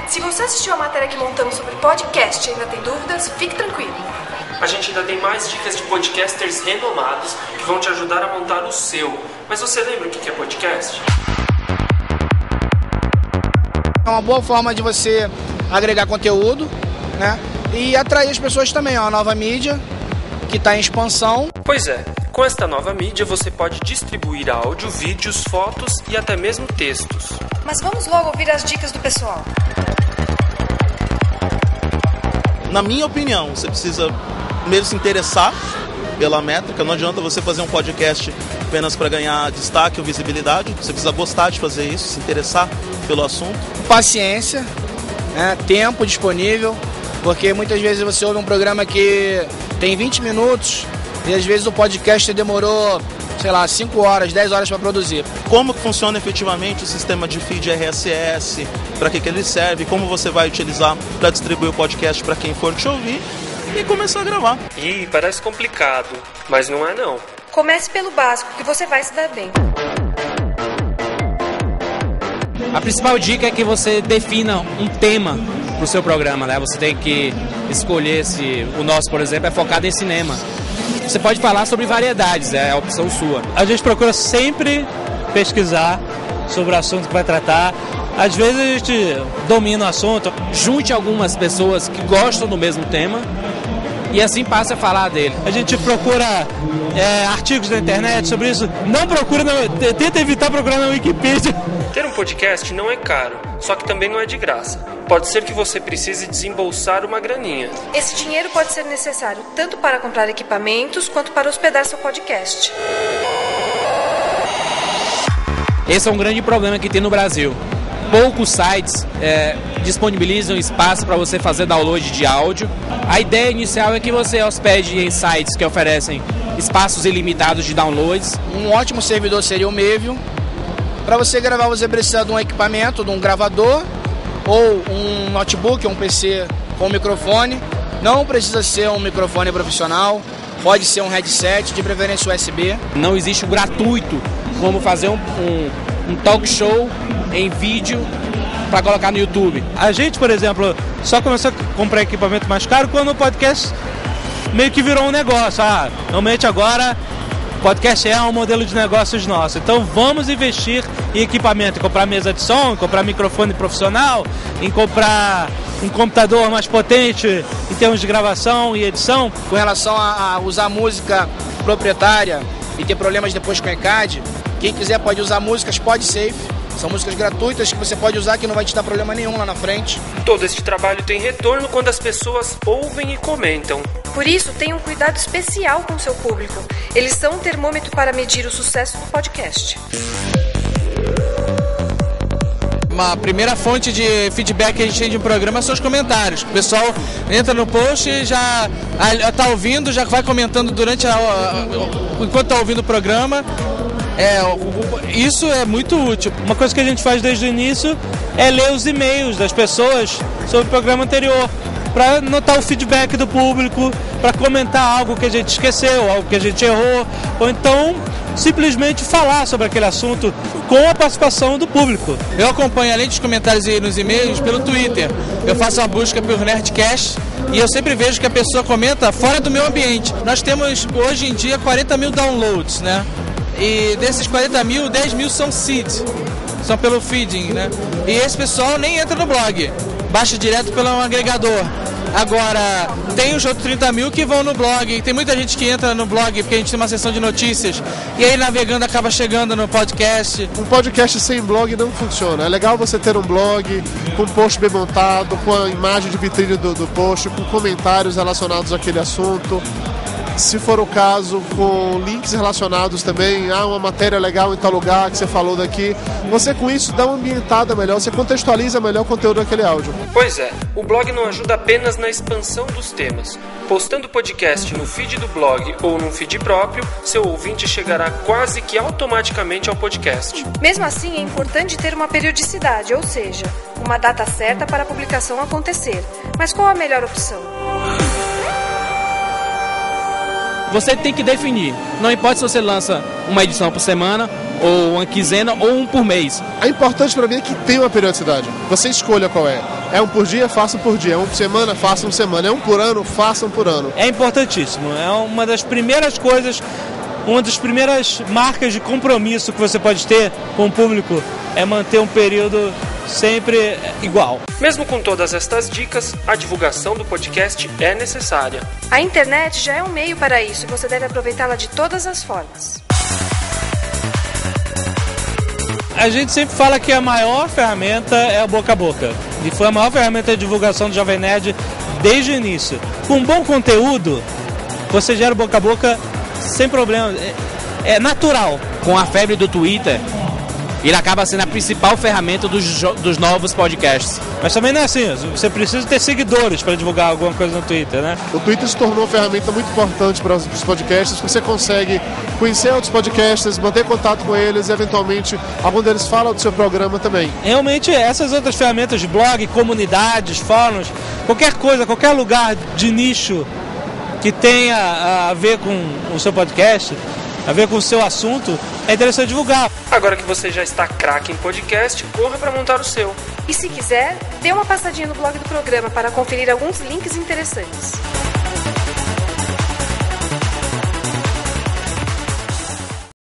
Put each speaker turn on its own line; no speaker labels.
Se você assistiu a matéria que montamos sobre podcast e ainda tem dúvidas, fique tranquilo.
A gente ainda tem mais dicas de podcasters renomados que vão te ajudar a montar o seu. Mas você lembra o que é podcast?
É uma boa forma de você agregar conteúdo, né? E atrair as pessoas também, é uma nova mídia que está em expansão.
Pois é, com esta nova mídia você pode distribuir áudio, vídeos, fotos e até mesmo textos.
Mas vamos logo ouvir as dicas do pessoal.
Na minha opinião, você precisa primeiro se interessar pela métrica. Não adianta você fazer um podcast apenas para ganhar destaque ou visibilidade. Você precisa gostar de fazer isso, se interessar pelo assunto.
Paciência, né? Tempo disponível, porque muitas vezes você ouve um programa que tem 20 minutos e às vezes o podcast demorou, 5 horas, 10 horas para produzir.
Como que funciona efetivamente o sistema de feed RSS, para que ele serve, como você vai utilizar para distribuir o podcast para quem for te ouvir e começar a gravar.
Ih, parece complicado, mas não é não.
Comece pelo básico, que você vai se dar bem.
A principal dica é que você defina um tema para o seu programa, né? Você tem que escolher se o nosso, por exemplo, é focado em cinema. Você pode falar sobre variedades, é a opção sua.
A gente procura sempre pesquisar sobre o assunto que vai tratar. Às vezes a gente domina o assunto.
Junte algumas pessoas que gostam do mesmo tema e assim passe a falar dele.
A gente procura artigos na internet sobre isso. Tenta evitar procurar na Wikipedia.
Ter um podcast não é caro, só que também não é de graça. Pode ser que você precise desembolsar uma graninha.
Esse dinheiro pode ser necessário tanto para comprar equipamentos quanto para hospedar seu podcast.
Esse é um grande problema que tem no Brasil. Poucos sites disponibilizam espaço para você fazer download de áudio. A ideia inicial é que você hospede em sites que oferecem espaços ilimitados de downloads.
Um ótimo servidor seria o Mevio. Para você gravar, você precisa de um equipamento, de um gravador, ou um notebook, um PC com microfone. Não precisa ser um microfone profissional, pode ser um headset, de preferência USB.
Não existe o gratuito, como fazer um talk show em vídeo para colocar no YouTube.
A gente, por exemplo, só começou a comprar equipamento mais caro quando o podcast meio que virou um negócio. Realmente agora o podcast é um modelo de negócios nosso. Então vamos investir em equipamento, em comprar mesa de som, em comprar microfone profissional, em comprar um computador mais potente em termos de gravação e edição.
Com relação a usar música proprietária e ter problemas depois com o ECAD, quem quiser pode usar músicas PodSafe. São músicas gratuitas que você pode usar, que não vai te dar problema nenhum lá na frente.
Todo este trabalho tem retorno quando as pessoas ouvem e comentam.
Por isso, tenha um cuidado especial com o seu público. Eles são um termômetro para medir o sucesso do podcast.
Uma primeira fonte de feedback que a gente tem de um programa são os comentários. O pessoal entra no post e já está ouvindo, já vai comentando enquanto está ouvindo o programa. Isso é muito útil.
Uma coisa que a gente faz desde o início é ler os e-mails das pessoas sobre o programa anterior, para notar o feedback do público, para comentar algo que a gente esqueceu, algo que a gente errou, ou então simplesmente falar sobre aquele assunto com a participação do público.
Eu acompanho, além dos comentários e nos e-mails, pelo Twitter. Eu faço uma busca por Nerdcast e eu sempre vejo que a pessoa comenta fora do meu ambiente. Nós temos hoje em dia 40 mil downloads, né? E desses 40 mil, 10 mil são seed, são pelo feeding, né? E esse pessoal nem entra no blog, baixa direto pelo agregador. Agora, tem os outros 30 mil que vão no blog. Tem muita gente que entra no blog porque a gente tem uma seção de notícias e aí navegando acaba chegando no podcast.
Um podcast sem blog não funciona. É legal você ter um blog com um post bem montado, com a imagem de vitrine do post, com comentários relacionados àquele assunto. Se for o caso, com links relacionados também, uma matéria legal em tal lugar que você falou daqui. Você com isso dá uma ambientada melhor, você contextualiza melhor o conteúdo daquele áudio.
Pois é, o blog não ajuda apenas na expansão dos temas. Postando o podcast no feed do blog ou num feed próprio, seu ouvinte chegará quase que automaticamente ao podcast.
Mesmo assim, é importante ter uma periodicidade, ou seja, uma data certa para a publicação acontecer. Mas qual a melhor opção?
Você tem que definir. Não importa se você lança uma edição por semana, ou uma quinzena, ou um por mês.
É importante para mim que tenha uma periodicidade. Você escolha qual é. É um por dia, façam por dia. É um por semana, façam semana. É um por ano, façam por ano.
É importantíssimo. É uma das primeiras coisas, uma das primeiras marcas de compromisso que você pode ter com o público é manter um período sempre igual.
Mesmo com todas estas dicas, a divulgação do podcast é necessária.
A internet já é um meio para isso e você deve aproveitá-la de todas as formas.
A gente sempre fala que a maior ferramenta é o boca a boca. E foi a maior ferramenta de divulgação do Jovem Nerd desde o início. Com bom conteúdo, você gera boca a boca sem problema. É natural.
Com a febre do Twitter, ele acaba sendo a principal ferramenta dos novos podcasts.
Mas também não é assim, você precisa ter seguidores para divulgar alguma coisa no Twitter, né?
O Twitter se tornou uma ferramenta muito importante para os podcasts, porque você consegue conhecer outros podcasters, manter contato com eles e, eventualmente, algum deles fala do seu programa também.
Realmente, essas outras ferramentas de blog, comunidades, fóruns, qualquer coisa, qualquer lugar de nicho que tenha a ver com o seu podcast, a ver com o seu assunto, é interessante divulgar.
Agora que você já está craque em podcast, corra para montar o seu.
E se quiser, dê uma passadinha no blog do programa para conferir alguns links interessantes.